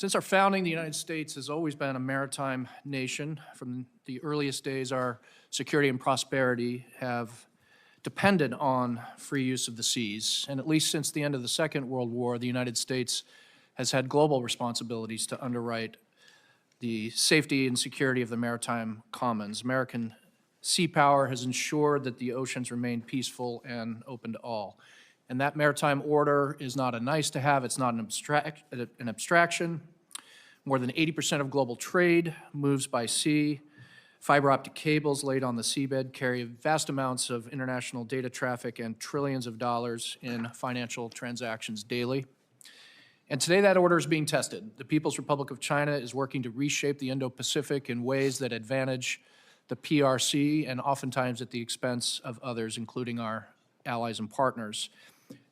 Since our founding, the United States has always been a maritime nation. From the earliest days, our security and prosperity have depended on free use of the seas. And at least since the end of the Second World War, the United States has had global responsibilities to underwrite the safety and security of the maritime commons. American sea power has ensured that the oceans remain peaceful and open to all. And that maritime order is not a nice to have, it's not an abstraction. More than 80% of global trade moves by sea. Fiber optic cables laid on the seabed carry vast amounts of international data traffic and trillions of dollars in financial transactions daily. And today that order is being tested. The People's Republic of China is working to reshape the Indo-Pacific in ways that advantage the PRC and oftentimes at the expense of others, including our allies and partners.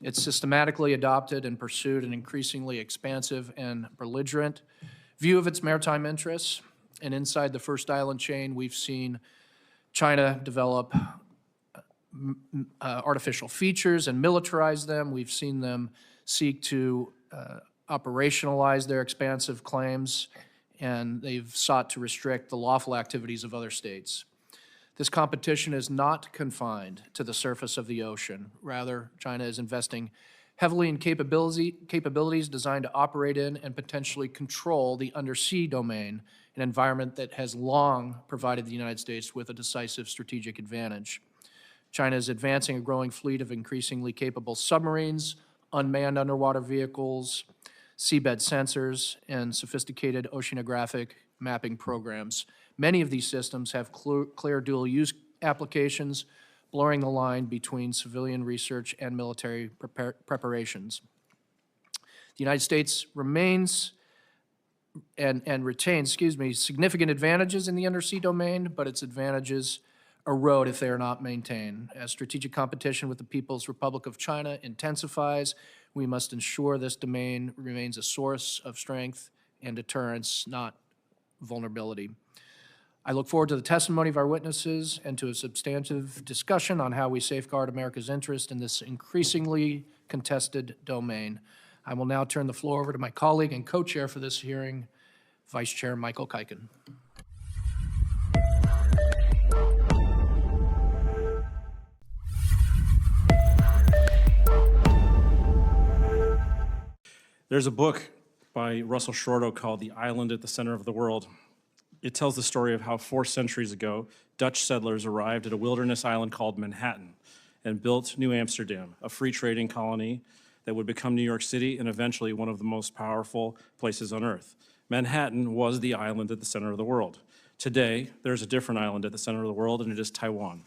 It's systematically adopted and pursued an increasingly expansive and belligerent view of its maritime interests. And inside the first island chain, we've seen China develop artificial features and militarize them. We've seen them seek to operationalize their expansive claims, and they've sought to restrict the lawful activities of other states. This competition is not confined to the surface of the ocean. Rather, China is investing heavily in capabilities designed to operate in and potentially control the undersea domain, an environment that has long provided the United States with a decisive strategic advantage. China is advancing a growing fleet of increasingly capable submarines, unmanned underwater vehicles, seabed sensors, and sophisticated oceanographic mapping programs. Many of these systems have clear dual-use applications, blurring the line between civilian research and military preparations. The United States remains and retains, significant advantages in the undersea domain, but its advantages erode if they are not maintained. As strategic competition with the People's Republic of China intensifies, we must ensure this domain remains a source of strength and deterrence, not vulnerability. I look forward to the testimony of our witnesses and to a substantive discussion on how we safeguard America's interest in this increasingly contested domain. I will now turn the floor over to my colleague and co-chair for this hearing, Vice Chair Michael Kuiken. There's a book by Russell Shorto called The Island at the Center of the World. It tells the story of how 4 centuries ago, Dutch settlers arrived at a wilderness island called Manhattan and built New Amsterdam, a free trading colony that would become New York City and eventually one of the most powerful places on earth. Manhattan was the island at the center of the world. Today, there's a different island at the center of the world, and it is Taiwan.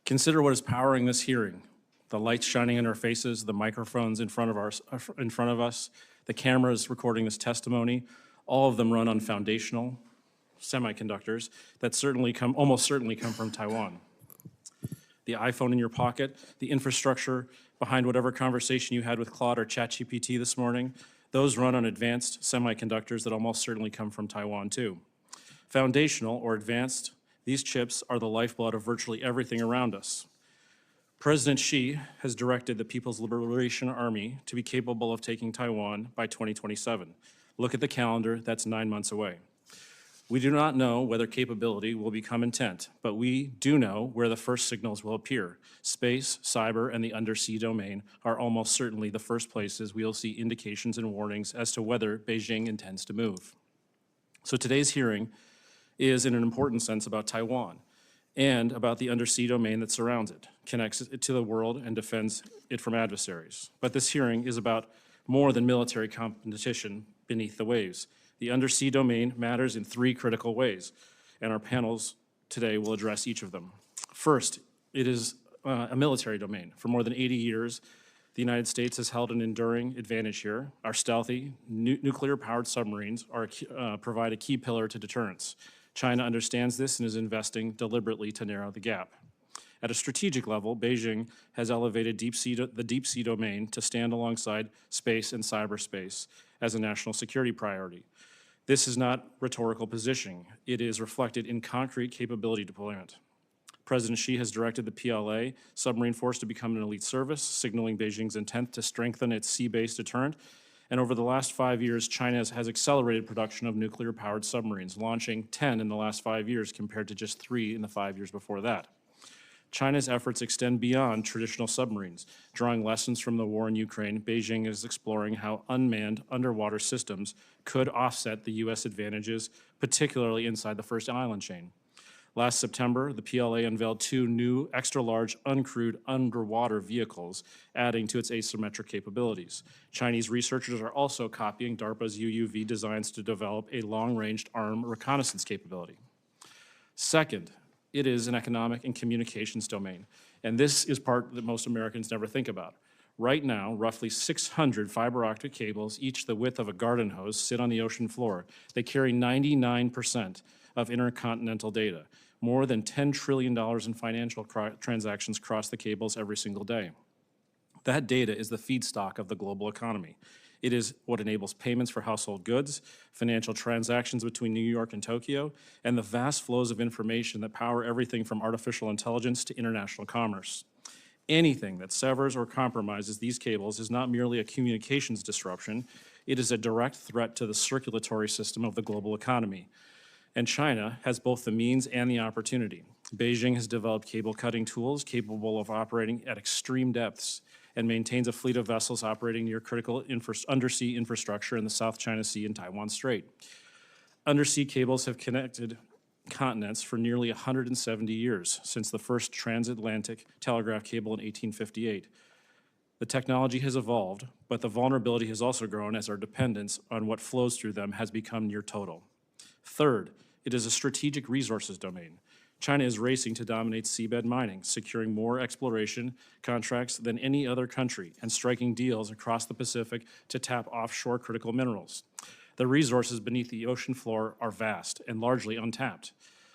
Consider what is powering this hearing. The lights shining in our faces, the microphones in front of us, the cameras recording this testimony, all of them run on foundational semiconductors that almost certainly come from Taiwan. The iPhone in your pocket, the infrastructure behind whatever conversation you had with Claude or ChatGPT this morning, those run on advanced semiconductors that almost certainly come from Taiwan too. Foundational or advanced, these chips are the lifeblood of virtually everything around us. President Xi has directed the People's Liberation Army to be capable of taking Taiwan by 2027. Look at the calendar, that's 9 months away. We do not know whether capability will become intent, but we do know where the first signals will appear. Space, cyber, and the undersea domain are almost certainly the first places we will see indications and warnings as to whether Beijing intends to move. So today's hearing is in an important sense about Taiwan and about the undersea domain that surrounds it, connects it to the world, and defends it from adversaries. But this hearing is about more than military competition beneath the waves. The undersea domain matters in 3 critical ways, and our panels today will address each of them. First, it is a military domain. For more than 80 years, the United States has held an enduring advantage here. Our stealthy, nuclear-powered submarines provide a key pillar to deterrence. China understands this and is investing deliberately to narrow the gap. At a strategic level, Beijing has elevated the deep sea domain to stand alongside space and cyberspace as a national security priority. This is not rhetorical positioning. It is reflected in concrete capability deployment. President Xi has directed the PLA submarine force to become an elite service, signaling Beijing's intent to strengthen its sea-based deterrent And over the last 5 years, China has accelerated production of nuclear-powered submarines, launching 10 in the last 5 years compared to just 3 in the 5 years before that. China's efforts extend beyond traditional submarines. Drawing lessons from the war in Ukraine, Beijing is exploring how unmanned underwater systems could offset the U.S. advantages, particularly inside the first island chain. Last September, the PLA unveiled 2 new extra-large uncrewed underwater vehicles, adding to its asymmetric capabilities. Chinese researchers are also copying DARPA's UUV designs to develop a long-range armed reconnaissance capability. Second, it is an economic and communications domain, and this is part that most Americans never think about. Right now, roughly 600 fiber optic cables, each the width of a garden hose, sit on the ocean floor. They carry 99% of intercontinental data. More than $10 trillion in financial transactions cross the cables every single day. That data is the feedstock of the global economy. It is what enables payments for household goods, financial transactions between New York and Tokyo, and the vast flows of information that power everything from artificial intelligence to international commerce. Anything that severs or compromises these cables is not merely a communications disruption, it is a direct threat to the circulatory system of the global economy. And China has both the means and the opportunity. Beijing has developed cable cutting tools capable of operating at extreme depths and maintains a fleet of vessels operating near critical undersea infrastructure in the South China Sea and Taiwan Strait. Undersea cables have connected continents for nearly 170 years, since the first transatlantic telegraph cable in 1858. The technology has evolved, but the vulnerability has also grown as our dependence on what flows through them has become near total. Third, it is a strategic resources domain. China is racing to dominate seabed mining, securing more exploration contracts than any other country, and striking deals across the Pacific to tap offshore critical minerals. The resources beneath the ocean floor are vast and largely untapped.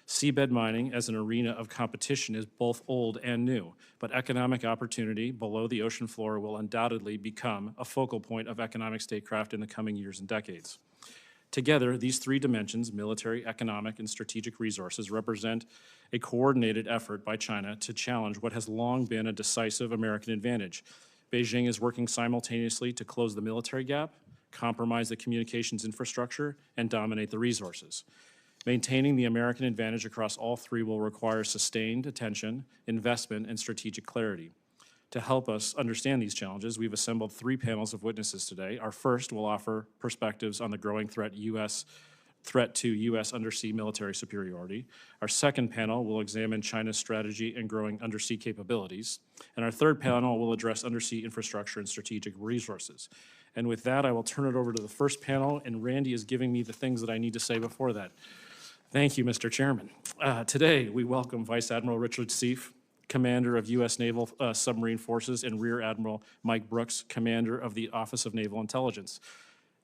Seabed mining as an arena of competition is both old and new, but economic opportunity below the ocean floor will undoubtedly become a focal point of economic statecraft in the coming years and decades. Together, these 3 dimensions, military, economic, and strategic resources, represent a coordinated effort by China to challenge what has long been a decisive American advantage. Beijing is working simultaneously to close the military gap, compromise the communications infrastructure, and dominate the resources. Maintaining the American advantage across all 3 will require sustained attention, investment, and strategic clarity. To help us understand these challenges, we've assembled 3 panels of witnesses today. Our first will offer perspectives on the growing threat to U.S. undersea military superiority. Our second panel will examine China's strategy and growing undersea capabilities. And our third panel will address undersea infrastructure and strategic resources. And with that, I will turn it over to the first panel, and Randy is giving me the things that I need to say before that. Thank you, Mr. Chairman. Today, we welcome Vice Admiral Richard Seif, Commander of U.S. Naval Submarine Forces, and Rear Admiral Mike Brooks, Commander of the Office of Naval Intelligence.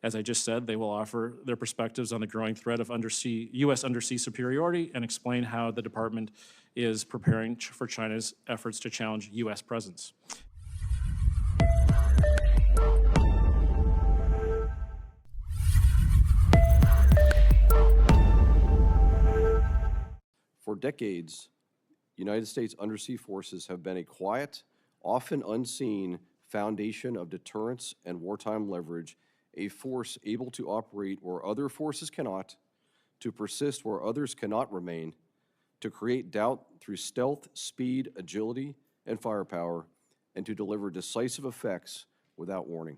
As I just said, they will offer their perspectives on the growing threat of U.S. undersea superiority and explain how the department is preparing for China's efforts to challenge U.S. presence. For decades, United States undersea forces have been a quiet, often unseen foundation of deterrence and wartime leverage, a force able to operate where other forces cannot, to persist where others cannot remain, to create doubt through stealth, speed, agility, and firepower, and to deliver decisive effects without warning.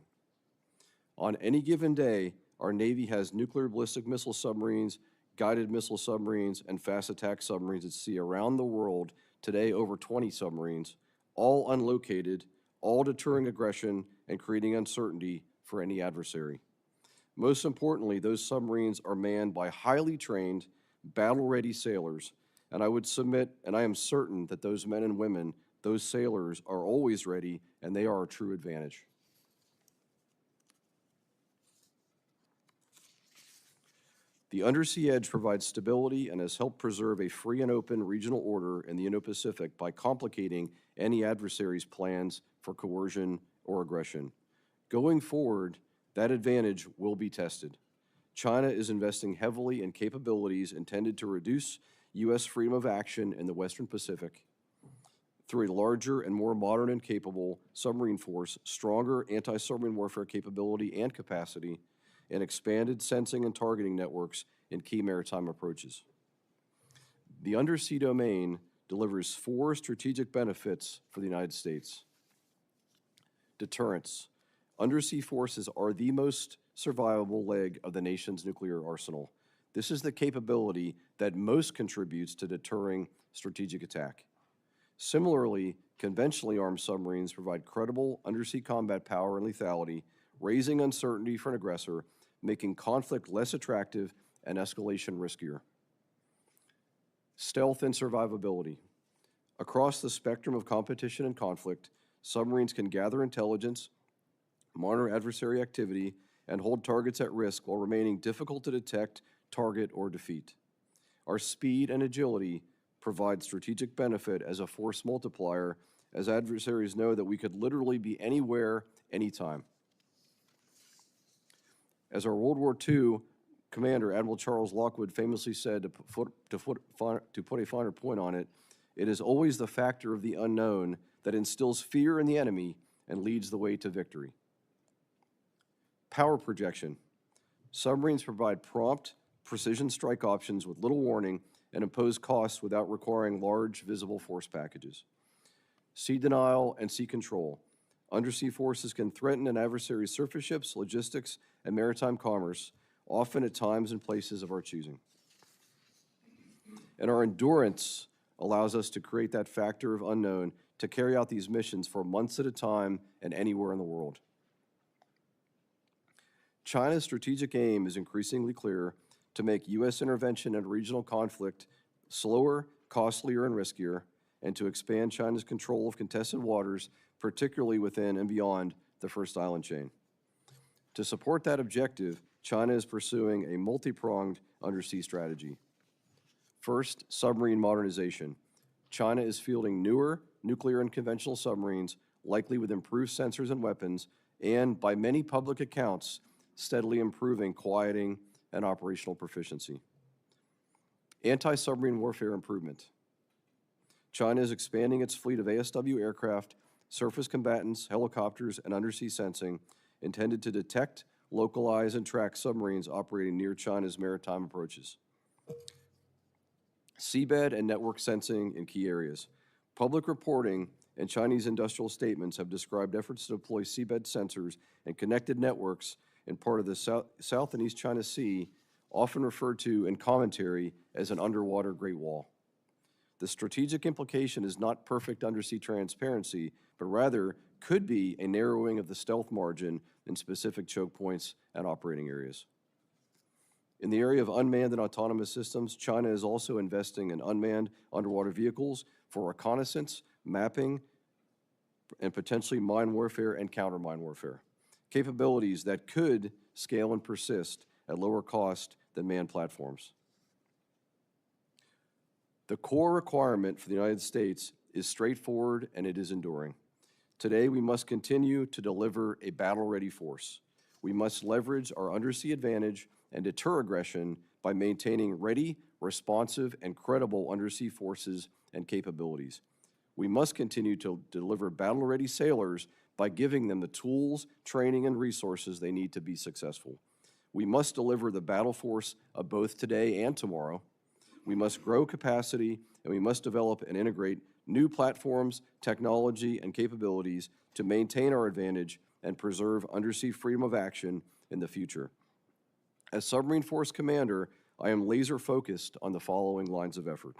On any given day, our Navy has nuclear ballistic missile submarines, guided missile submarines, and fast attack submarines at sea around the world, today over 20 submarines, all unlocated, all deterring aggression and creating uncertainty for any adversary. Most importantly, those submarines are manned by highly trained, battle-ready sailors, and I would submit, and I am certain that those men and women, those sailors, are always ready, and they are a true advantage. The undersea edge provides stability and has helped preserve a free and open regional order in the Indo-Pacific by complicating any adversary's plans for coercion or aggression. Going forward, that advantage will be tested. China is investing heavily in capabilities intended to reduce U.S. freedom of action in the Western Pacific. through a larger and more modern and capable submarine force, stronger anti-submarine warfare capability and capacity, and expanded sensing and targeting networks in key maritime approaches. The undersea domain delivers 4 strategic benefits for the United States. Deterrence. Undersea forces are the most survivable leg of the nation's nuclear arsenal. This is the capability that most contributes to deterring strategic attack. Similarly, conventionally armed submarines provide credible undersea combat power and lethality, raising uncertainty for an aggressor, making conflict less attractive and escalation riskier. Stealth and survivability. Across the spectrum of competition and conflict, submarines can gather intelligence, monitor adversary activity, and hold targets at risk while remaining difficult to detect, target, or defeat. Our speed and agility provide strategic benefit as a force multiplier, as adversaries know that we could literally be anywhere, anytime. As our World War II commander, Admiral Charles Lockwood, famously said, to put a finer point on it, it is always the factor of the unknown that instills fear in the enemy and leads the way to victory. Power projection. Submarines provide prompt, precision strike options with little warning and impose costs without requiring large, visible force packages. Sea denial and sea control. Undersea forces can threaten an adversary's surface ships, logistics, and maritime commerce, often at times and places of our choosing. And our endurance allows us to create that factor of unknown to carry out these missions for months at a time and anywhere in the world. China's strategic aim is increasingly clear: to make U.S. intervention in regional conflict slower, costlier, and riskier, and to expand China's control of contested waters, particularly within and beyond the first island chain. To support that objective, China is pursuing a multi-pronged undersea strategy. First, submarine modernization. China is fielding newer nuclear and conventional submarines, likely with improved sensors and weapons, and, by many public accounts, steadily improving quieting and operational proficiency. Anti-submarine warfare improvement. China is expanding its fleet of ASW aircraft, surface combatants, helicopters, and undersea sensing intended to detect, localize, and track submarines operating near China's maritime approaches. Seabed and network sensing in key areas. Public reporting and Chinese industrial statements have described efforts to deploy seabed sensors and connected networks in part of the South and East China Sea, often referred to in commentary as an underwater Great Wall. The strategic implication is not perfect undersea transparency, but rather could be a narrowing of the stealth margin in specific choke points and operating areas. In the area of unmanned and autonomous systems, China is also investing in unmanned underwater vehicles for reconnaissance, mapping, and potentially mine warfare and counter-mine warfare, capabilities that could scale and persist at lower cost than manned platforms. The core requirement for the United States is straightforward and it is enduring. Today, we must continue to deliver a battle-ready force. We must leverage our undersea advantage and deter aggression by maintaining ready, responsive, and credible undersea forces and capabilities. We must continue to deliver battle-ready sailors by giving them the tools, training, and resources they need to be successful. We must deliver the battle force of both today and tomorrow. We must grow capacity, and we must develop and integrate new platforms, technology, and capabilities to maintain our advantage and preserve undersea freedom of action in the future. As Submarine Force Commander, I am laser-focused on the following lines of effort.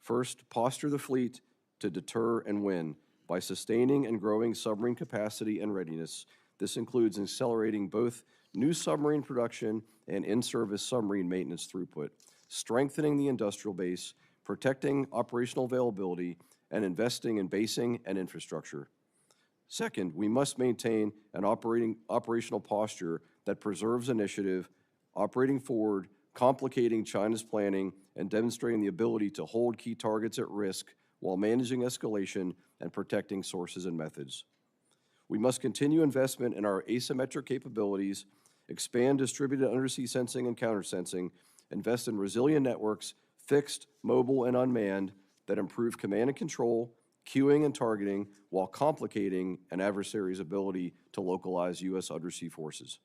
First, posture the fleet to deter and win by sustaining and growing submarine capacity and readiness. This includes accelerating both new submarine production and in-service submarine maintenance throughput, strengthening the industrial base, protecting operational availability, and investing in basing and infrastructure. Second, we must maintain an operational posture that preserves initiative, operating forward, complicating China's planning, and demonstrating the ability to hold key targets at risk while managing escalation and protecting sources and methods. We must continue investment in our asymmetric capabilities, expand distributed undersea sensing and countersensing, invest in resilient networks, fixed, mobile, and unmanned, that improve command and control, cueing and targeting while complicating an adversary's ability to localize U.S. undersea forces.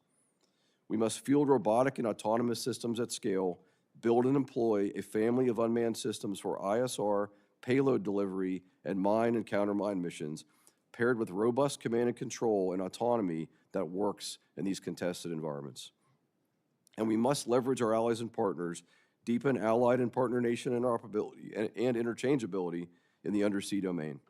We must field robotic and autonomous systems at scale, build and employ a family of unmanned systems for ISR, payload delivery, and mine and countermine missions, paired with robust command and control and autonomy that works in these contested environments. And we must leverage our allies and partners, deepen allied and partner nation interoperability and interchangeability in the undersea domain.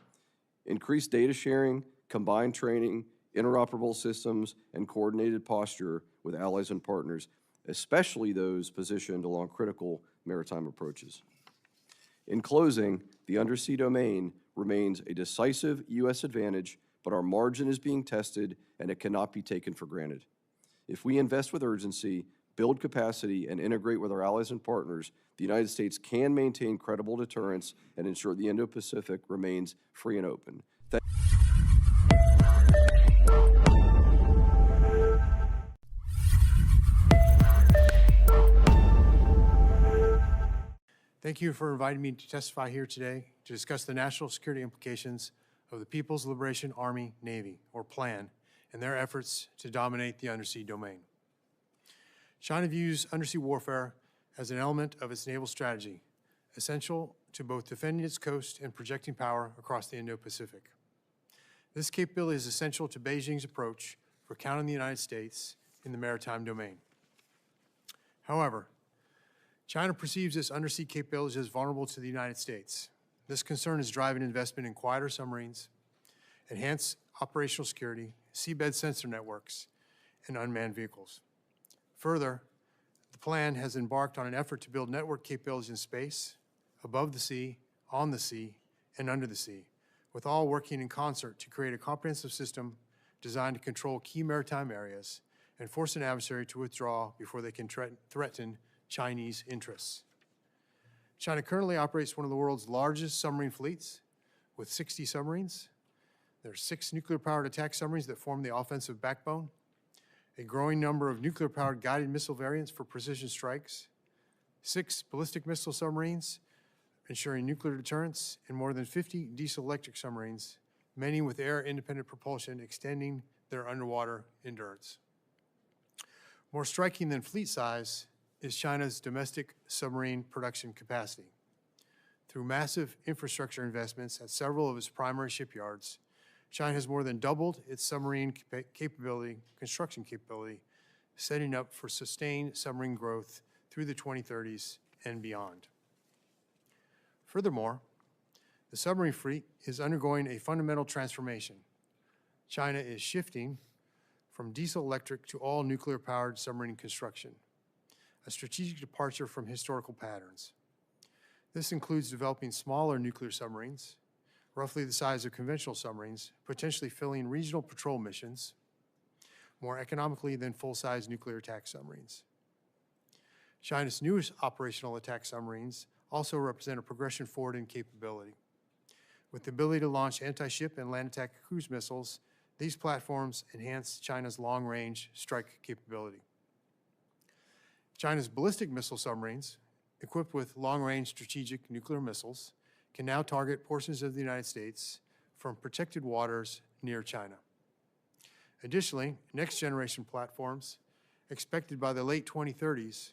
Increase data sharing, combined training, interoperable systems, and coordinated posture with allies and partners, especially those positioned along critical maritime approaches. In closing, the undersea domain remains a decisive U.S. advantage, but our margin is being tested and it cannot be taken for granted. If we invest with urgency, build capacity, and integrate with our allies and partners, the United States can maintain credible deterrence and ensure the Indo-Pacific remains free and open. Thank you for inviting me to testify here today to discuss the national security implications of the People's Liberation Army Navy, or PLAN, and their efforts to dominate the undersea domain. China views undersea warfare as an element of its naval strategy, essential to both defending its coast and projecting power across the Indo-Pacific. This capability is essential to Beijing's approach for countering the United States in the maritime domain. However, China perceives its undersea capabilities as vulnerable to the United States. This concern is driving investment in quieter submarines, enhanced operational security, seabed sensor networks, and unmanned vehicles. Further, the plan has embarked on an effort to build network capabilities in space, above the sea, on the sea, and under the sea, with all working in concert to create a comprehensive system designed to control key maritime areas and force an adversary to withdraw before they can threaten Chinese interests. China currently operates one of the world's largest submarine fleets with 60 submarines. There are 6 nuclear-powered attack submarines that form the offensive backbone, a growing number of nuclear-powered guided missile variants for precision strikes, 6 ballistic missile submarines ensuring nuclear deterrence, and more than 50 diesel-electric submarines, many with air-independent propulsion extending their underwater endurance. More striking than fleet size is China's domestic submarine production capacity. Through massive infrastructure investments at several of its primary shipyards, China has more than doubled its submarine construction capability, setting up for sustained submarine growth through the 2030s and beyond. Furthermore, the submarine fleet is undergoing a fundamental transformation. China is shifting from diesel-electric to all nuclear-powered submarine construction, a strategic departure from historical patterns. This includes developing smaller nuclear submarines, roughly the size of conventional submarines, potentially filling regional patrol missions more economically than full-size nuclear attack submarines. China's newest operational attack submarines also represent a progression forward in capability. With the ability to launch anti-ship and land attack cruise missiles, these platforms enhance China's long-range strike capability. China's ballistic missile submarines, equipped with long-range strategic nuclear missiles, can now target portions of the United States from protected waters near China. Additionally, next-generation platforms, expected by the late 2030s,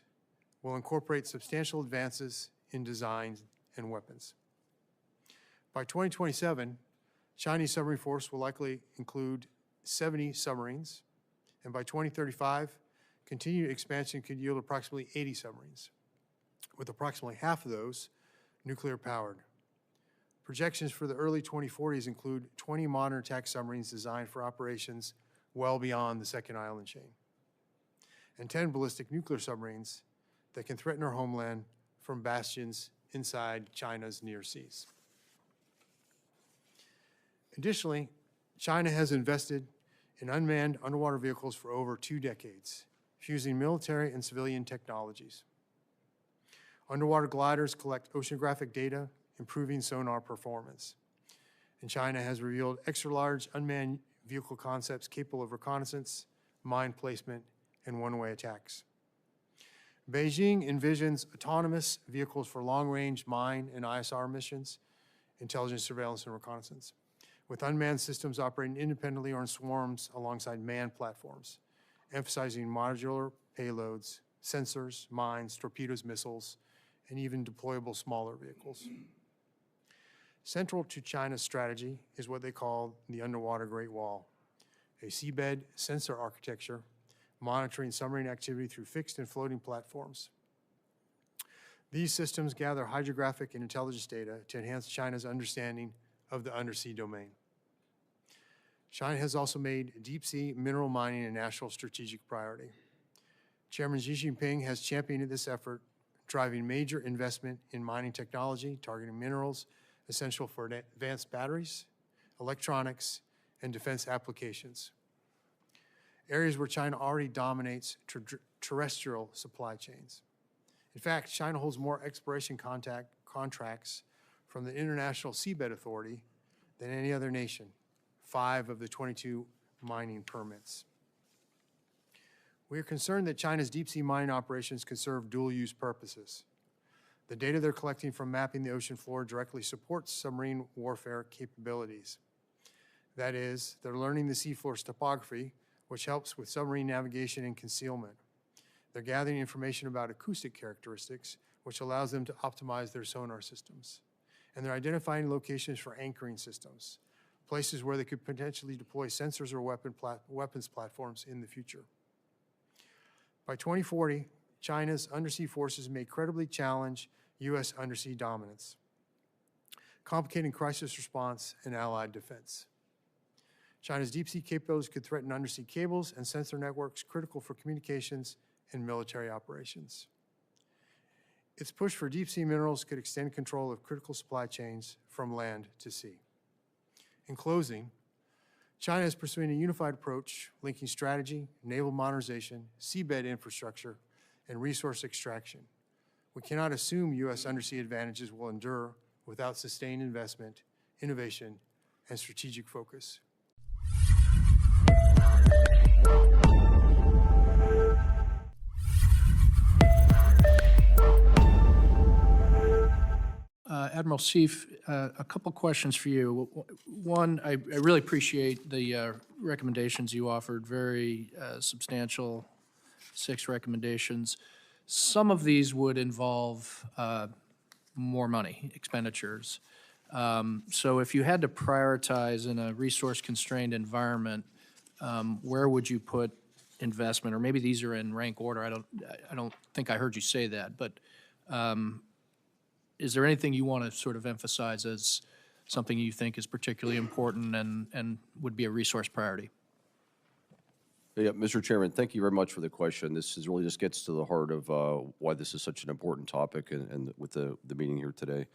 will incorporate substantial advances in design and weapons. By 2027, Chinese submarine force will likely include 70 submarines, and by 2035, continued expansion could yield approximately 80 submarines, with approximately half of those nuclear-powered. Projections for the early 2040s include 20 modern attack submarines designed for operations well beyond the second island chain, and 10 ballistic nuclear submarines that can threaten our homeland from bastions inside China's near seas. Additionally, China has invested in unmanned underwater vehicles for over 2 decades, fusing military and civilian technologies. Underwater gliders collect oceanographic data, improving sonar performance. And China has revealed extra-large unmanned vehicle concepts capable of reconnaissance, mine placement, and one-way attacks. Beijing envisions autonomous vehicles for long-range mine and ISR missions, intelligence, surveillance, and reconnaissance, with unmanned systems operating independently or in swarms alongside manned platforms, emphasizing modular payloads, sensors, mines, torpedoes, missiles, and even deployable smaller vehicles. Central to China's strategy is what they call the Underwater Great Wall, a seabed sensor architecture monitoring submarine activity through fixed and floating platforms. These systems gather hydrographic and intelligence data to enhance China's understanding of the undersea domain. China has also made deep-sea mineral mining a national strategic priority. Chairman Xi Jinping has championed this effort, driving major investment in mining technology, targeting minerals essential for advanced batteries, electronics, and defense applications, areas where China already dominates terrestrial supply chains. In fact, China holds more exploration contracts from the International Seabed Authority than any other nation, 5 of the 22 mining permits. We are concerned that China's deep-sea mining operations could serve dual-use purposes. The data they're collecting from mapping the ocean floor directly supports submarine warfare capabilities. That is, they're learning the seafloor's topography, which helps with submarine navigation and concealment. They're gathering information about acoustic characteristics, which allows them to optimize their sonar systems. And they're identifying locations for anchoring systems, places where they could potentially deploy sensors or weapons platforms in the future. By 2040, China's undersea forces may credibly challenge U.S. undersea dominance, complicating crisis response and allied defense. China's deep-sea capabilities could threaten undersea cables and sensor networks critical for communications and military operations. Its push for deep-sea minerals could extend control of critical supply chains from land to sea. In closing, China is pursuing a unified approach linking strategy, naval modernization, seabed infrastructure, and resource extraction. We cannot assume U.S. undersea advantages will endure without sustained investment, innovation, and strategic focus. Admiral Seif, a couple questions for you. One, I really appreciate the recommendations you offered, very substantial, 6 recommendations. Some of these would involve more money, expenditures. So if you had to prioritize in a resource-constrained environment, where would you put investment? Or maybe these are in rank order. I don't think I heard you say that, but is there anything you want to sort of emphasize as something you think is particularly important and would be a resource priority? Yeah, Mr. Chairman, thank you very much for the question. This is really just gets to the heart of why this is such an important topic and with the meeting here today.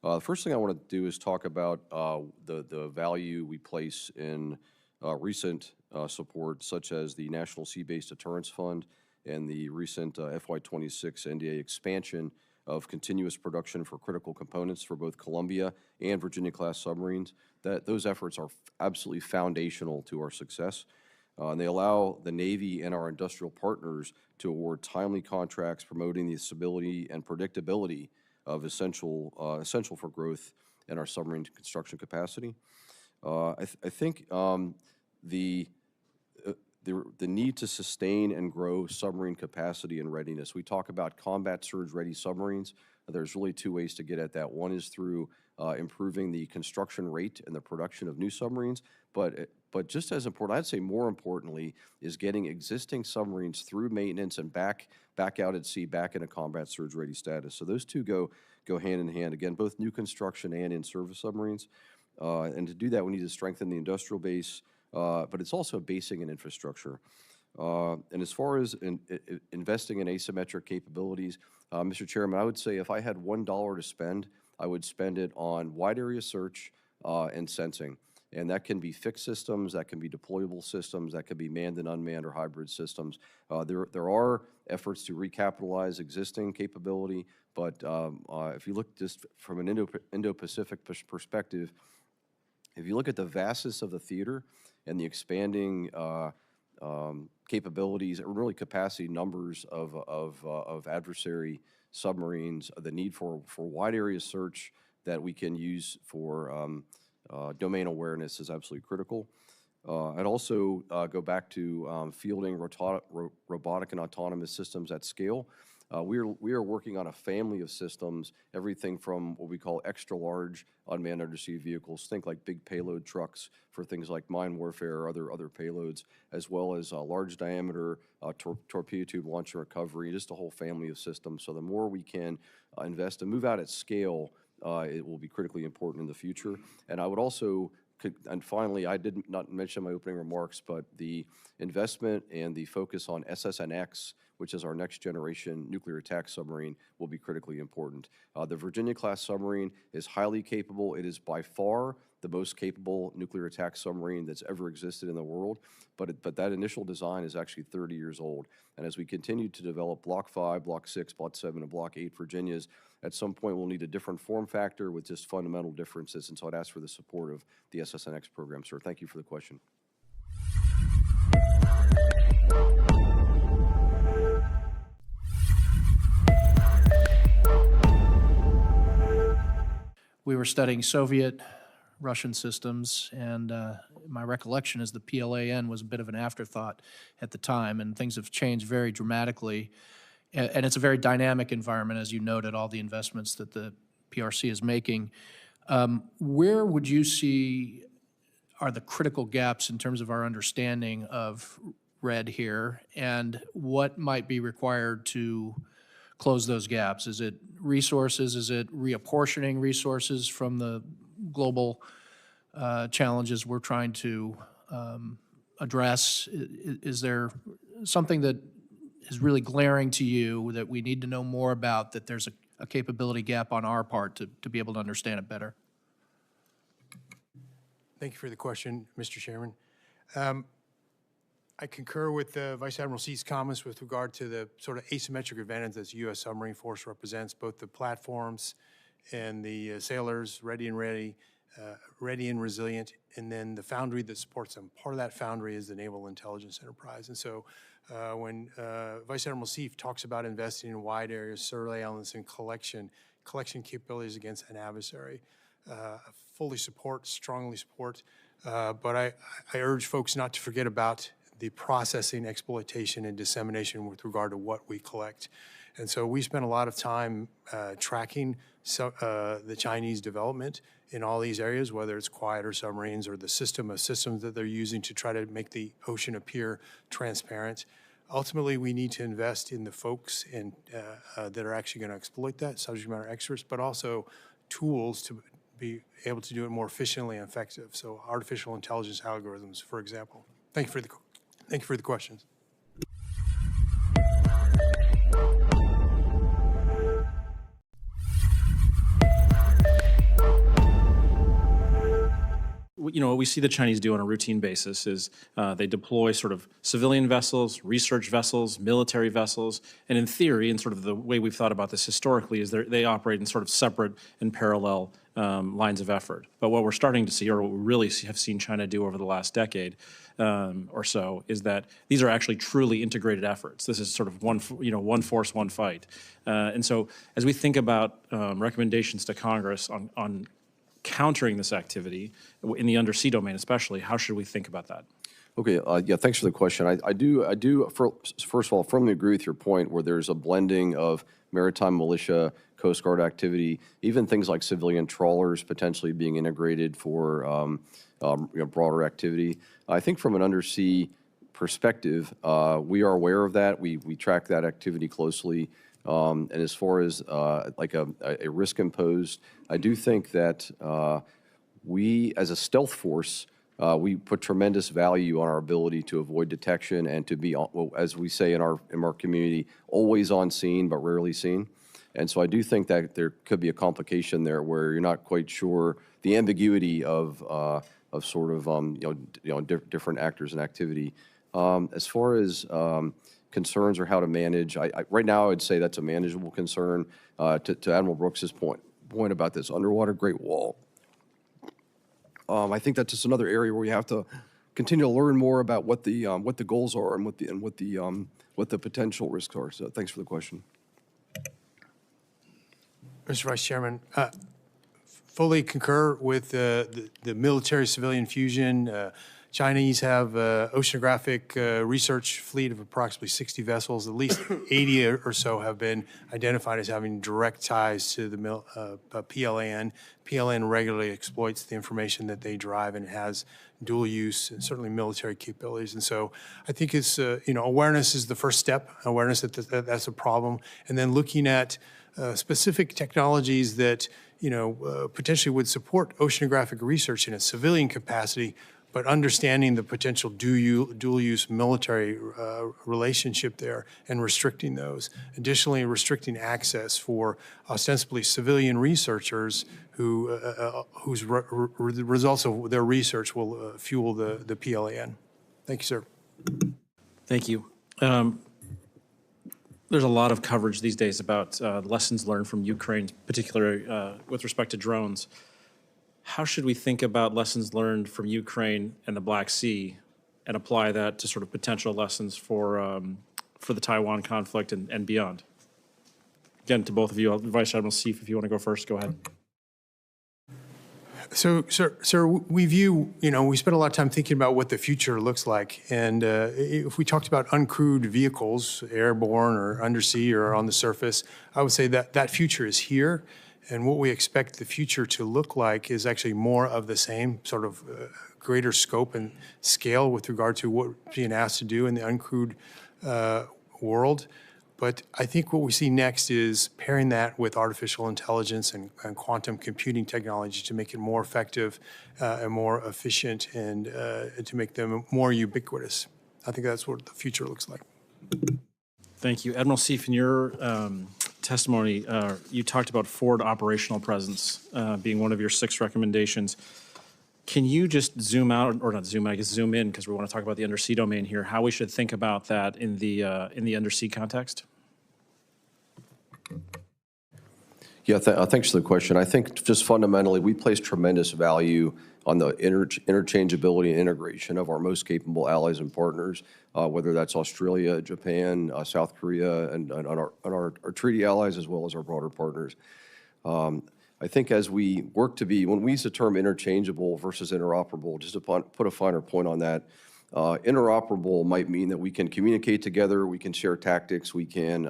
The first thing I want to do is talk about the value we place in recent support, such as the National Sea-Based Deterrence Fund and the recent FY26 NDA expansion of continuous production for critical components for both Columbia and Virginia-class submarines. Those efforts are absolutely foundational to our success. And they allow the Navy and our industrial partners to award timely contracts promoting the stability and predictability of essential for growth in our submarine construction capacity. I think the need to sustain and grow submarine capacity and readiness. We talk about combat surge-ready submarines. There's really 2 ways to get at that. One is through improving the construction rate and the production of new submarines, but just as important, I'd say more importantly, is getting existing submarines through maintenance and back out at sea, back in a combat surge-ready status. So those 2 go hand in hand. Again, both new construction and in-service submarines. And to do that, we need to strengthen the industrial base, but it's also basing in infrastructure. And as far as investing in asymmetric capabilities, Mr. Chairman, I would say if I had $1 to spend, I would spend it on wide area search and sensing. And that can be fixed systems, that can be deployable systems, that could be manned and unmanned or hybrid systems. There are efforts to recapitalize existing capability, but if you look just from an Indo-Pacific perspective, if you look at the vastness of the theater and the expanding capabilities, or really capacity numbers of adversary submarines, the need for wide area search, that we can use for domain awareness is absolutely critical. I'd also go back to fielding robotic and autonomous systems at scale. We are working on a family of systems, everything from what we call extra large unmanned undersea vehicles, think like big payload trucks for things like mine warfare or other payloads, as well as large diameter torpedo tube launch and recovery, just a whole family of systems. So the more we can invest and move out at scale, it will be critically important in the future. And I would also, and finally, I did not mention in my opening remarks, but the investment and the focus on SSNX, which is our next generation nuclear attack submarine, will be critically important. The Virginia-class submarine is highly capable. It is by far the most capable nuclear attack submarine that's ever existed in the world, but that initial design is actually 30 years old. And as we continue to develop Block 5, Block 6, Block 7, and Block 8 Virginias, at some point we'll need a different form factor with just fundamental differences, and so I'd ask for the support of the SSNX program, sir. Thank you for the question. We were studying Soviet, Russian systems, and my recollection is the PLAN was a bit of an afterthought at the time, and things have changed very dramatically. And it's a very dynamic environment, as you noted, all the investments that the PRC is making. Where would you see are the critical gaps in terms of our understanding of RED here, and what might be required to close those gaps? Is it resources? Is it reapportioning resources from the global challenges we're trying to address? Is there something that is really glaring to you that we need to know more about, that there's a capability gap on our part to be able to understand it better? Thank you for the question, Mr. Chairman. I concur with Vice Admiral Sea's comments with regard to the sort of asymmetric advantage that the U.S. submarine force represents, both the platforms and the sailors, ready and resilient, and then the foundry that supports them. Part of that foundry is the Naval Intelligence Enterprise. And so when Vice Admiral Seif talks about investing in wide areas, surveillance, and collection capabilities against an adversary, fully support, strongly support, but I urge folks not to forget about the processing, exploitation, and dissemination with regard to what we collect. And so we spent a lot of time tracking the Chinese development in all these areas, whether it's quieter submarines or the system of systems that they're using to try to make the ocean appear transparent. Ultimately, we need to invest in the folks that are actually going to exploit that, subject matter experts, but also tools to be able to do it more efficiently and effective. So artificial intelligence algorithms, for example. Thank you for the questions. You know, what we see the Chinese do on a routine basis is they deploy sort of civilian vessels, research vessels, military vessels, and in theory, and sort of the way we've thought about this historically, is they operate in sort of separate and parallel lines of effort. But what we're starting to see, or what we really have seen China do over the last decade or so, is that these are actually truly integrated efforts. This is sort of one force, one fight. And so as we think about recommendations to Congress on countering this activity in the undersea domain especially, how should we think about that? Okay, yeah, thanks for the question. I do, first of all, firmly agree with your point where there's a blending of maritime militia, Coast Guard activity, even things like civilian trawlers potentially being integrated for broader activity. I think from an undersea perspective, we are aware of that. We track that activity closely. And as far as like a risk imposed, I do think that we, as a stealth force, we put tremendous value on our ability to avoid detection and to be, as we say in our community, always on scene but rarely seen. And so I do think that there could be a complication there where you're not quite sure the ambiguity of sort of different actors and activity. As far as concerns or how to manage, right now I would say that's a manageable concern. To Admiral Brooks's point about this underwater Great Wall, I think that's just another area where we have to continue to learn more about what the goals are and what the potential risks are. So thanks for the question. Mr. Vice Chairman, fully concur with the military-civilian fusion. Chinese have oceanographic research fleet of approximately 60 vessels. At least 80 or so have been identified as having direct ties to the PLAN. PLAN regularly exploits the information that they derive and has dual use and certainly military capabilities. And so I think it's, awareness is the first step, awareness that that's a problem. And then looking at specific technologies that, potentially would support oceanographic research in a civilian capacity, but understanding the potential dual-use military relationship there and restricting those. Additionally, restricting access for ostensibly civilian researchers whose results of their research will fuel the PLAN. Thank you, sir. Thank you. There's a lot of coverage these days about lessons learned from Ukraine, particularly with respect to drones. How should we think about lessons learned from Ukraine and the Black Sea and apply that to sort of potential lessons for the Taiwan conflict and beyond? Again, to both of you, Vice Admiral Seif, if you want to go first, go ahead. So, sir, we view, we spend a lot of time thinking about what the future looks like. And if we talked about uncrewed vehicles, airborne or undersea or on the surface, I would say that future is here. And what we expect the future to look like is actually more of the same, sort of greater scope and scale with regard to what we're being asked to do in the uncrewed world. But I think what we see next is pairing that with artificial intelligence and quantum computing technology to make it more effective and more efficient and to make them more ubiquitous. I think that's what the future looks like. Thank you. Admiral Seif, in your testimony, you talked about forward operational presence being one of your 6 recommendations. Can you just zoom out, or not zoom out, I guess zoom in, because we want to talk about the undersea domain here, how we should think about that in the undersea context? Yeah, thanks for the question. I think just fundamentally, we place tremendous value on the interchangeability and integration of our most capable allies and partners, whether that's Australia, Japan, South Korea, and on our treaty allies, as well as our broader partners. I think as we work to be, when we use the term interchangeable versus interoperable, just to put a finer point on that, interoperable might mean that we can communicate together, we can share tactics, we can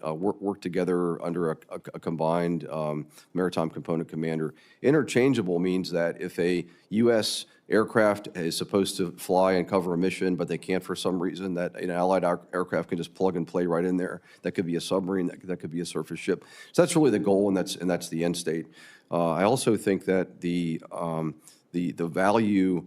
work together under a combined maritime component commander. Interchangeable means that if a U.S. aircraft is supposed to fly and cover a mission, but they can't for some reason, that an allied aircraft can just plug and play right in there. That could be a submarine, that could be a surface ship. So that's really the goal, and that's the end state. I also think that the value,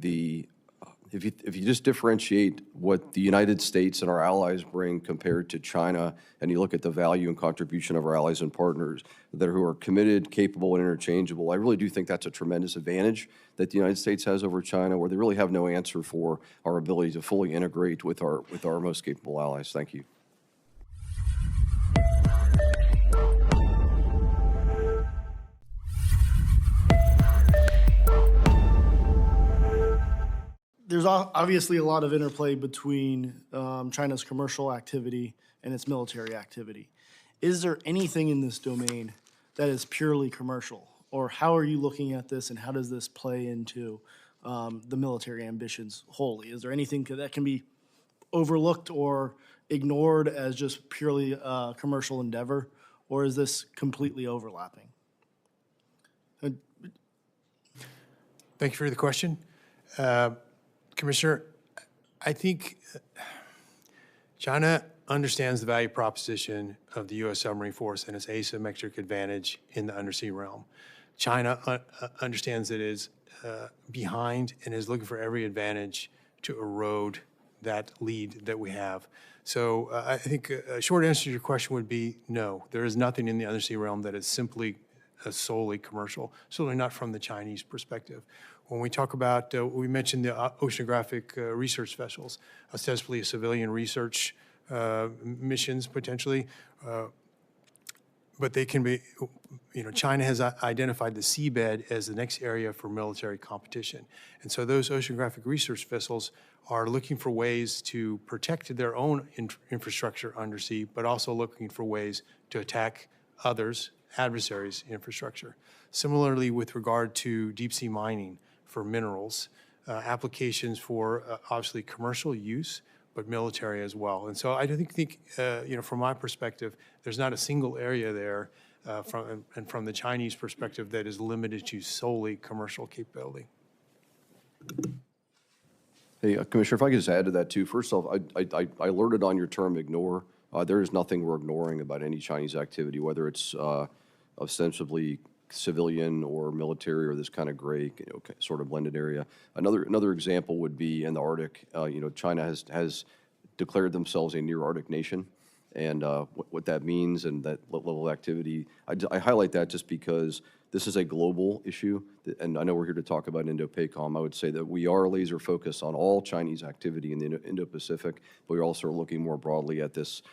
if you just differentiate what the United States and our allies bring compared to China, and you look at the value and contribution of our allies and partners who are committed, capable, and interchangeable, I really do think that's a tremendous advantage that the United States has over China, where they really have no answer for our ability to fully integrate with our most capable allies. Thank you. There's obviously a lot of interplay between China's commercial activity and its military activity. Is there anything in this domain that is purely commercial? Or how are you looking at this, and how does this play into the military ambitions wholly? Is there anything that can be overlooked or ignored as just purely a commercial endeavor? Or is this completely overlapping? Thank you for the question. Commissioner, I think China understands the value proposition of the U.S. submarine force and its asymmetric advantage in the undersea realm. China understands it is behind and is looking for every advantage to erode that lead that we have. So I think a short answer to your question would be no. There is nothing in the undersea realm that is simply solely commercial, certainly not from the Chinese perspective. When we talk about, we mentioned the oceanographic research vessels, ostensibly civilian research missions potentially, but they can be, China has identified the seabed as the next area for military competition. And so those oceanographic research vessels are looking for ways to protect their own infrastructure undersea, but also looking for ways to attack others, adversaries' infrastructure. Similarly, with regard to deep-sea mining for minerals, applications for obviously commercial use, but military as well. And so I do think from my perspective, there's not a single area there from the Chinese perspective that is limited to solely commercial capability. Hey, Commissioner, if I could just add to that too. First off, I alerted on your term ignore. There is nothing we're ignoring about any Chinese activity, whether it's ostensibly civilian or military or this kind of gray, sort of blended area. Another example would be in the Arctic. China has declared themselves a near Arctic nation, and what that means and that level of activity. I highlight that just because this is a global issue, and I know we're here to talk about Indo-PACOM. I would say that we are laser focused on all Chinese activity in the Indo-Pacific, but we're also looking more broadly at this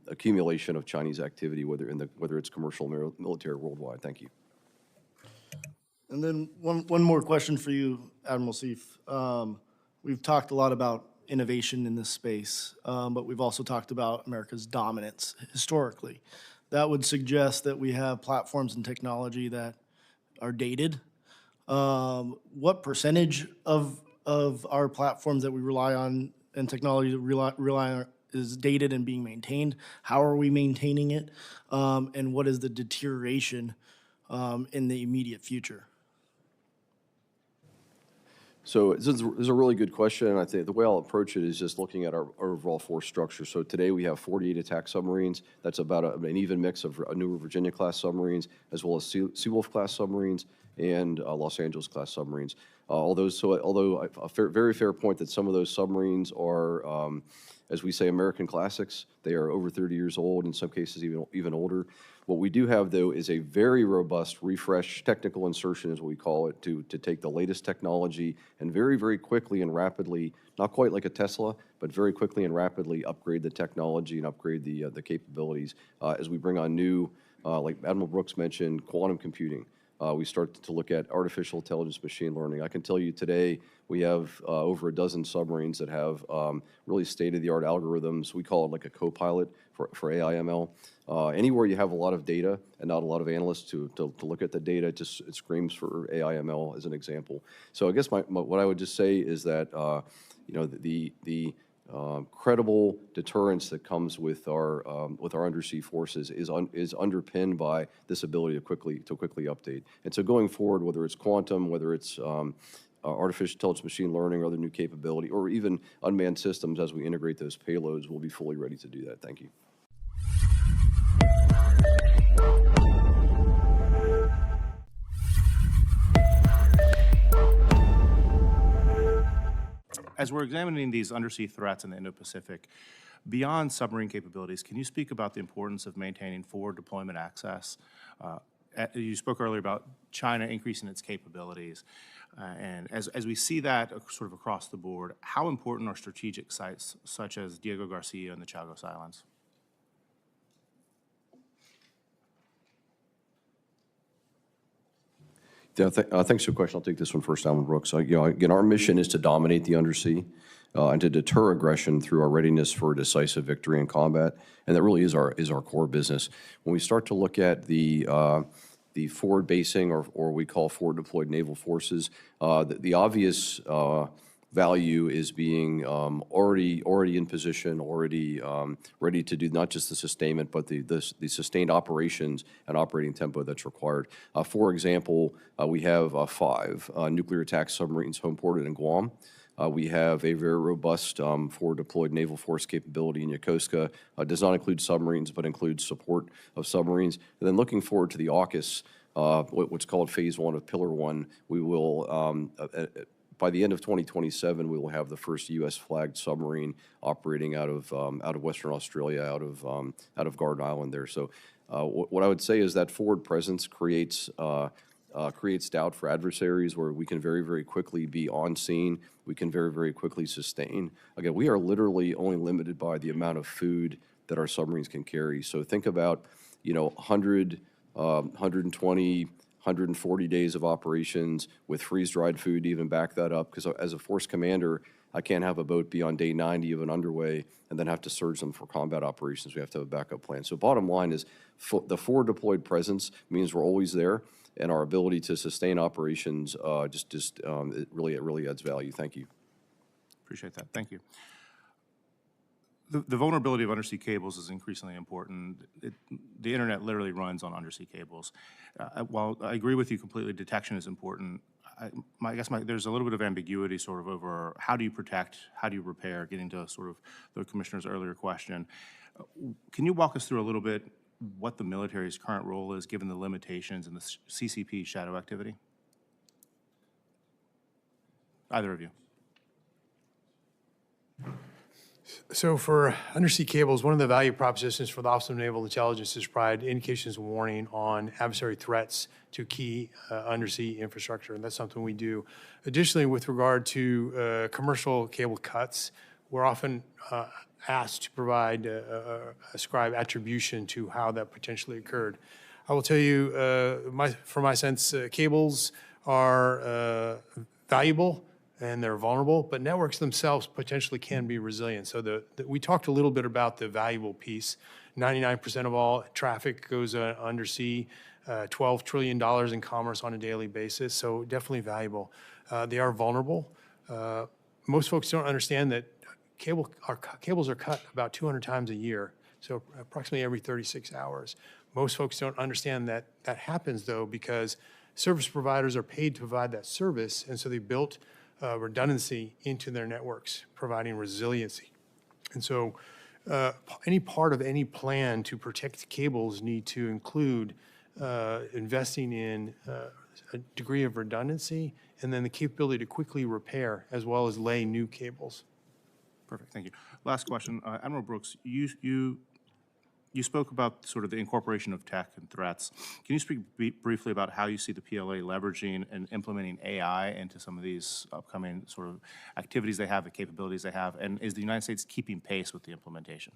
accumulation of Chinese activity, whether it's commercial or military worldwide. Thank you. And then one more question for you, Admiral Seif. We've talked a lot about innovation in this space, but we've also talked about America's dominance historically. That would suggest that we have platforms and technology that are dated. What percentage of our platforms that we rely on and technology that we rely on is dated and being maintained? How are we maintaining it? And what is the deterioration in the immediate future? So this is a really good question, and I think the way I'll approach it is just looking at our overall force structure. So today we have 48 attack submarines. That's about an even mix of Newer Virginia-class submarines, as well as Seawolf-class submarines and Los Angeles-class submarines. Although a very fair point that some of those submarines are, as we say, American classics. They are over 30 years old, in some cases even older. What we do have, though, is a very robust refresh, technical insertion is what we call it, to take the latest technology and very, very quickly and rapidly, not quite like a Tesla, but very quickly and rapidly upgrade the technology and upgrade the capabilities as we bring on new, like Admiral Brooks mentioned, quantum computing. We start to look at artificial intelligence, machine learning. I can tell you today we have over a dozen submarines that have really state-of-the-art algorithms. We call it like a co-pilot for AI/ML. Anywhere you have a lot of data and not a lot of analysts to look at the data, it screams for AI/ML as an example. So I guess what I would just say is that the credible deterrence that comes with our undersea forces is underpinned by this ability to quickly update. And so going forward, whether it's quantum, whether it's artificial intelligence, machine learning, or other new capability, or even unmanned systems, as we integrate those payloads, we'll be fully ready to do that. Thank you. As we're examining these undersea threats in the Indo-Pacific, beyond submarine capabilities, can you speak about the importance of maintaining forward deployment access? You spoke earlier about China increasing its capabilities. And as we see that sort of across the board, how important are strategic sites such as Diego Garcia and the Chagos Islands? Yeah, thanks for the question. I'll take this one first, Alan Brooks. Again, our mission is to dominate the undersea and to deter aggression through our readiness for decisive victory in combat, and that really is our core business. When we start to look at the forward basing, or we call forward deployed naval forces, the obvious value is being already in position, already ready to do not just the sustainment, but the sustained operations and operating tempo that's required. For example, we have 5 nuclear attack submarines homeported in Guam. We have a very robust forward deployed naval force capability in Yokosuka. Does not include submarines, but includes support of submarines. And then looking forward to the AUKUS, what's called Phase 1 of Pillar 1, we will by the end of 2027, we will have the first U.S.-flagged submarine operating out of Western Australia, out of Garden Island there. So, what I would say is that forward presence creates doubt for adversaries, where we can very, very quickly be on scene. We can very, very quickly sustain. Again, we are literally only limited by the amount of food that our submarines can carry. So think about 100, 120. 140 days of operations with freeze-dried food to even back that up, because as a force commander, I can't have a boat be on day 90 of an underway and then have to surge them for combat operations. We have to have a backup plan. So bottom line is the forward deployed presence means we're always there, and our ability to sustain operations it really adds value. Thank you. Appreciate that. Thank you. The vulnerability of undersea cables is increasingly important. The internet literally runs on undersea cables. While I agree with you completely, detection is important. I guess there's a little bit of ambiguity sort of over how do you protect, how do you repair, getting to sort of the Commissioner's earlier question. Can you walk us through a little bit what the military's current role is given the limitations in the CCP shadow activity? Either of you. So for undersea cables, one of the value propositions for the Office of Naval Intelligence is to provide indications and warning on adversary threats to key undersea infrastructure, and that's something we do. Additionally, with regard to commercial cable cuts, we're often asked to provide, ascribe attribution to how that potentially occurred. I will tell you, from my sense, cables are valuable and they're vulnerable, but networks themselves potentially can be resilient. So we talked a little bit about the valuable piece. 99% of all traffic goes undersea, $12 trillion in commerce on a daily basis, so definitely valuable. They are vulnerable. Most folks don't understand that cables are cut about 200 times a year, so approximately every 36 hours. Most folks don't understand that that happens, though, because service providers are paid to provide that service, and so they built redundancy into their networks, providing resiliency. And so any part of any plan to protect cables need to include investing in a degree of redundancy and then the capability to quickly repair as well as lay new cables. Perfect, thank you. Last question, Admiral Brooks, you spoke about sort of the incorporation of tech and threats. Can you speak briefly about how you see the PLA leveraging and implementing AI into some of these upcoming sort of activities they have, the capabilities they have, and is the United States keeping pace with the implementation?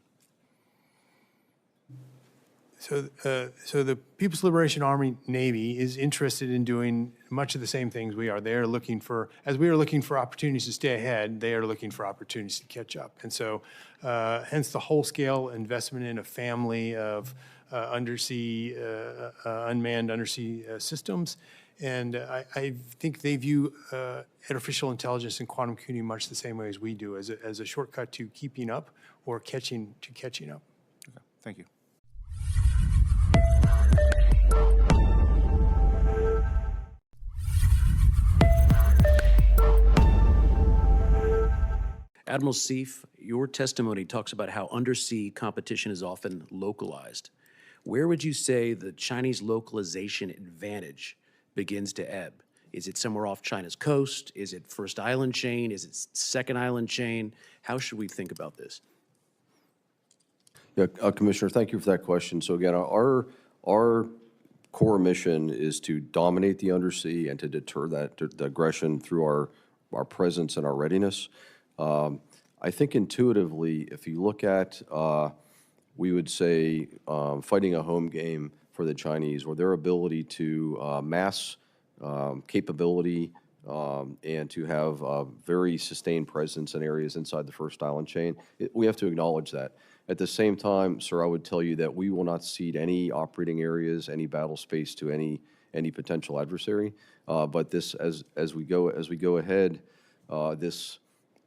So the People's Liberation Army Navy is interested in doing much of the same things we are. They are looking for, as we are looking for opportunities to stay ahead, they are looking for opportunities to catch up. And so hence the whole-scale investment in a family of undersea, unmanned undersea systems. And I think they view artificial intelligence and quantum computing much the same way as we do, as a shortcut to keeping up or catching up. Okay, thank you. Admiral Seif, your testimony talks about how undersea competition is often localized. Where would you say the Chinese localization advantage begins to ebb? Is it somewhere off China's coast? Is it first island chain? Is it second island chain? How should we think about this? Yeah, Commissioner, thank you for that question. So again, our core mission is to dominate the undersea and to deter that the aggression through our presence and our readiness. I think intuitively, if you look at, we would say, fighting a home game for the Chinese, or their ability to mass capability and to have a very sustained presence in areas inside the first island chain, we have to acknowledge that. At the same time, sir, I would tell you that we will not cede any operating areas, any battle space to any potential adversary. But this, as we go ahead,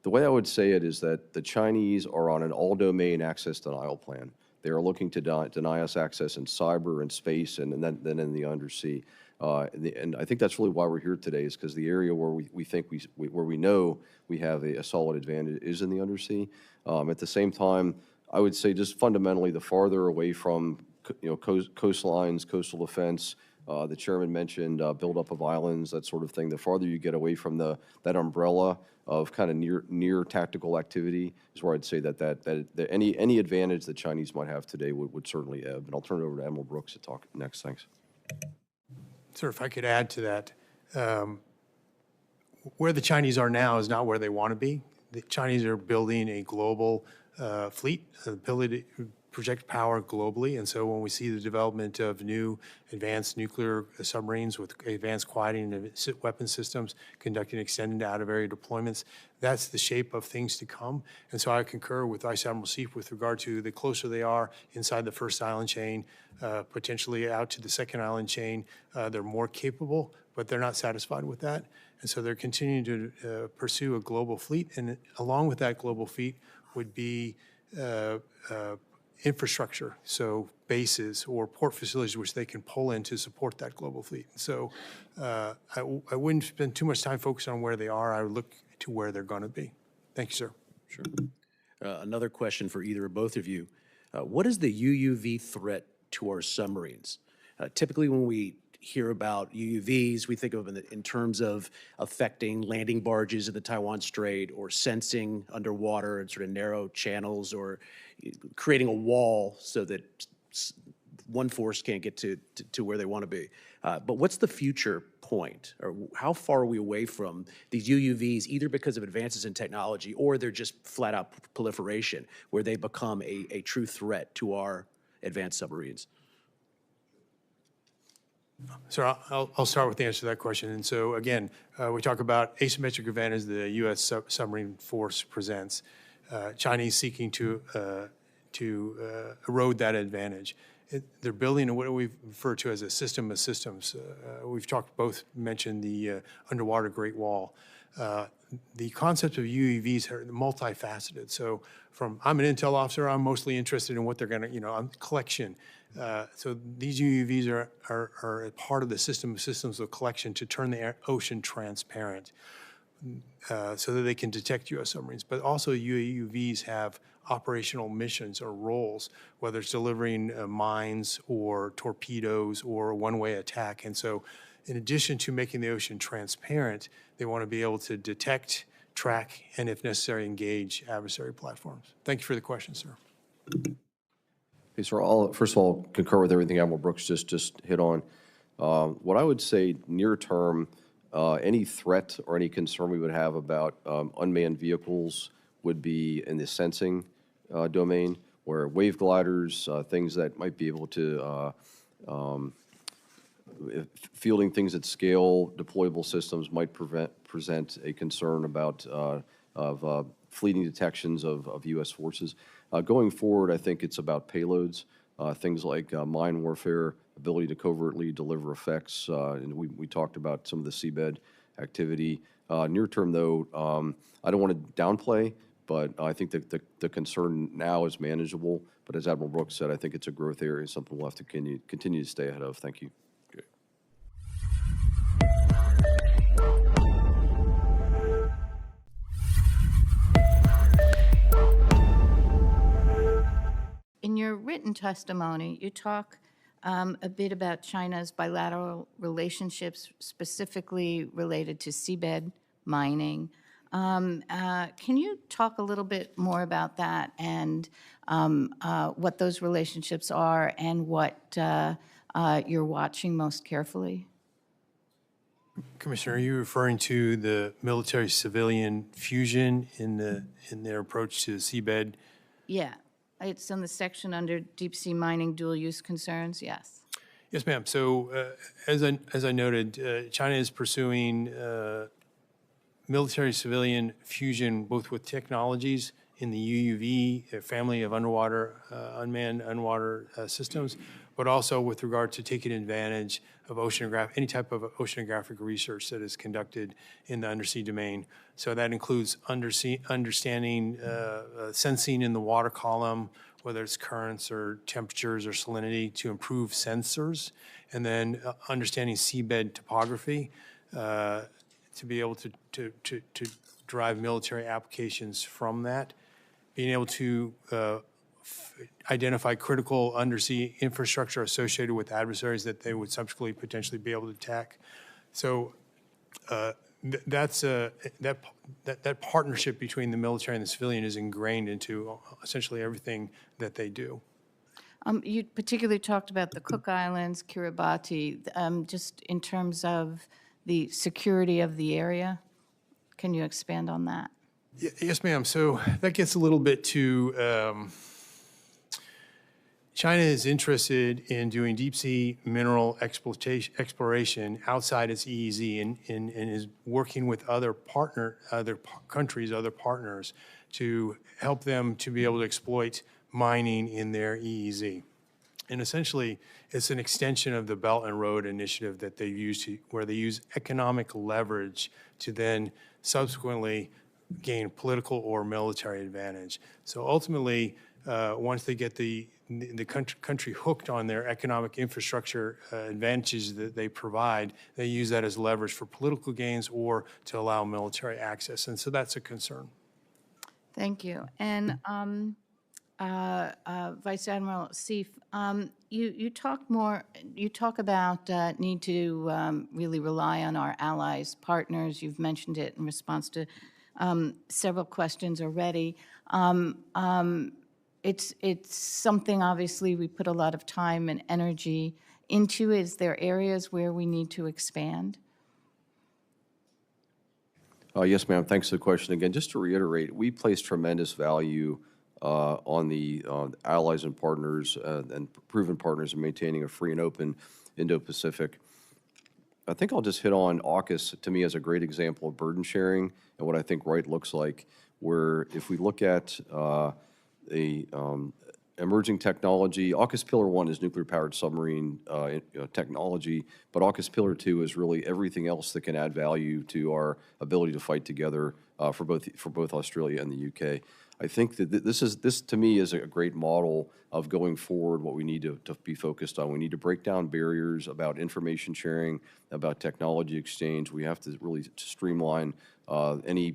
the way I would say it is that the Chinese are on an all-domain access denial plan. They are looking to deny us access in cyber and space, and then in the undersea. And I think that's really why we're here today, is because the area where we know we have a solid advantage is in the undersea. At the same time, I would say just fundamentally, the farther away from coastlines, coastal defense, the chairman mentioned buildup of islands, that sort of thing. The farther you get away from that umbrella of kind of near tactical activity is where I'd say that any advantage the Chinese might have today would certainly ebb. And I'll turn it over to Admiral Brooks to talk next. Thanks. Sir, if I could add to that, where the Chinese are now is not where they want to be. The Chinese are building a global fleet, ability project power globally. And so when we see the development of new advanced nuclear submarines with advanced quieting and weapon systems conducting extended out-of-area deployments, that's the shape of things to come. And so I concur with Vice Admiral Seif with regard to the closer they are inside the first island chain, potentially out to the second island chain, they're more capable, but they're not satisfied with that. And so they're continuing to pursue a global fleet. And along with that global fleet would be infrastructure, so bases or port facilities which they can pull in to support that global fleet. So I wouldn't spend too much time focused on where they are. I would look to where they're going to be. Thank you, sir. Sure. Another question for either or both of you. What is the UUV threat to our submarines? Typically when we hear about UUVs, we think of them in terms of affecting landing barges in the Taiwan Strait or sensing underwater in sort of narrow channels or creating a wall so that one force can't get to where they want to be. But what's the future point? Or how far are we away from these UUVs, either because of advances in technology or they're just flat out proliferation, where they become a true threat to our advanced submarines? So I'll start with the answer to that question. And so again, we talk about asymmetric advantage the U.S. submarine force presents. Chinese seeking to erode that advantage. They're building what we refer to as a system of systems. We've both mentioned the underwater Great Wall. The concept of UUVs are multifaceted. So I'm an intel officer, I'm mostly interested in what they're going to, collection. So these UUVs are a part of the system of systems of collection to turn the ocean transparent so that they can detect U.S. submarines. But also UUVs have operational missions or roles, whether it's delivering mines or torpedoes or a one-way attack. And so in addition to making the ocean transparent, they want to be able to detect, track, and if necessary, engage adversary platforms. Thank you for the question, sir. Okay, so I'll, first of all, concur with everything Admiral Brooks just hit on. What I would say near term, any threat or any concern we would have about unmanned vehicles would be in the sensing domain, where wave gliders, things that might be able to, fielding things at scale, deployable systems might present a concern about fleeting detections of U.S. forces. Going forward, I think it's about payloads, things like mine warfare, ability to covertly deliver effects, and we talked about some of the seabed activity. Near term, though, I don't want to downplay, but I think that the concern now is manageable. But as Admiral Brooks said, I think it's a growth area, something we'll have to continue to stay ahead of. Thank you. In your written testimony, you talk a bit about China's bilateral relationships, specifically related to seabed mining. Can you talk a little bit more about that and what those relationships are and what you're watching most carefully? Commissioner, are you referring to the military-civilian fusion in their approach to the seabed? Yeah, it's in the section under deep-sea mining dual-use concerns, yes. Yes, ma'am. So as I noted, China is pursuing military-civilian fusion both with technologies in the UUV family of unmanned underwater systems, but also with regard to taking advantage of any type of oceanographic research that is conducted in the undersea domain. So that includes understanding sensing in the water column, whether it's currents or temperatures or salinity, to improve sensors, and then understanding seabed topography to be able to drive military applications from that, being able to identify critical undersea infrastructure associated with adversaries that they would subsequently potentially be able to attack. So that partnership between the military and the civilian is ingrained into essentially everything that they do. You particularly talked about the Cook Islands, Kiribati, just in terms of the security of the area. Can you expand on that? Yes, ma'am. So that gets a little bit to China is interested in doing deep-sea mineral exploration outside its EEZ and is working with other countries, other partners, to help them to be able to exploit mining in their EEZ. And essentially, it's an extension of the Belt and Road Initiative that they use where they use economic leverage to then subsequently gain political or military advantage. So ultimately, once they get the country hooked on their economic infrastructure advantages that they provide, they use that as leverage for political gains or to allow military access. And so that's a concern. Thank you. And Vice Admiral Seif, you talk about need to really rely on our allies, partners. You've mentioned it in response to several questions already. It's something, obviously, we put a lot of time and energy into. Is there areas where we need to expand? Yes, ma'am. Thanks for the question. Again, just to reiterate, we place tremendous value on the allies and partners and proven partners in maintaining a free and open Indo-Pacific. I think I'll just hit on AUKUS, to me, as a great example of burden sharing and what I think right looks like, where if we look at emerging technology, AUKUS Pillar 1 is nuclear-powered submarine technology, but AUKUS Pillar 2 is really everything else that can add value to our ability to fight together for both Australia and the UK. I think that this to me is a great model of going forward what we need to be focused on. We need to break down barriers about information sharing, about technology exchange. We have to really streamline any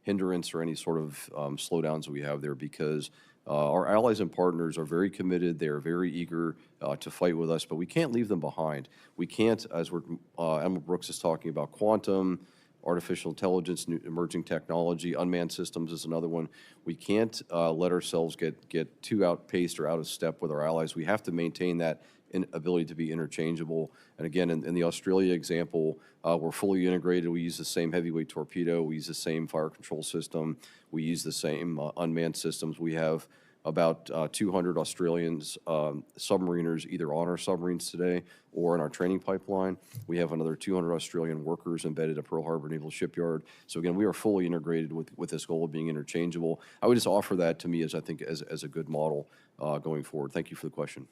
hindrance or any sort of slowdowns that we have there, because our allies and partners are very committed. They are very eager to fight with us, but we can't leave them behind. We can't, as Admiral Brooks is talking about, quantum, artificial intelligence, new emerging technology, unmanned systems is another one. We can't let ourselves get too outpaced or out of step with our allies. We have to maintain that ability to be interchangeable. And again, in the Australia example, we're fully integrated. We use the same heavyweight torpedo. We use the same fire control system. We use the same unmanned systems. We have about 200 Australians, submariners, either on our submarines today or in our training pipeline. We have another 200 Australian workers embedded at Pearl Harbor Naval Shipyard. So again, we are fully integrated with this goal of being interchangeable. I would just offer that to me as I think as a good model going forward. Thank you for the question.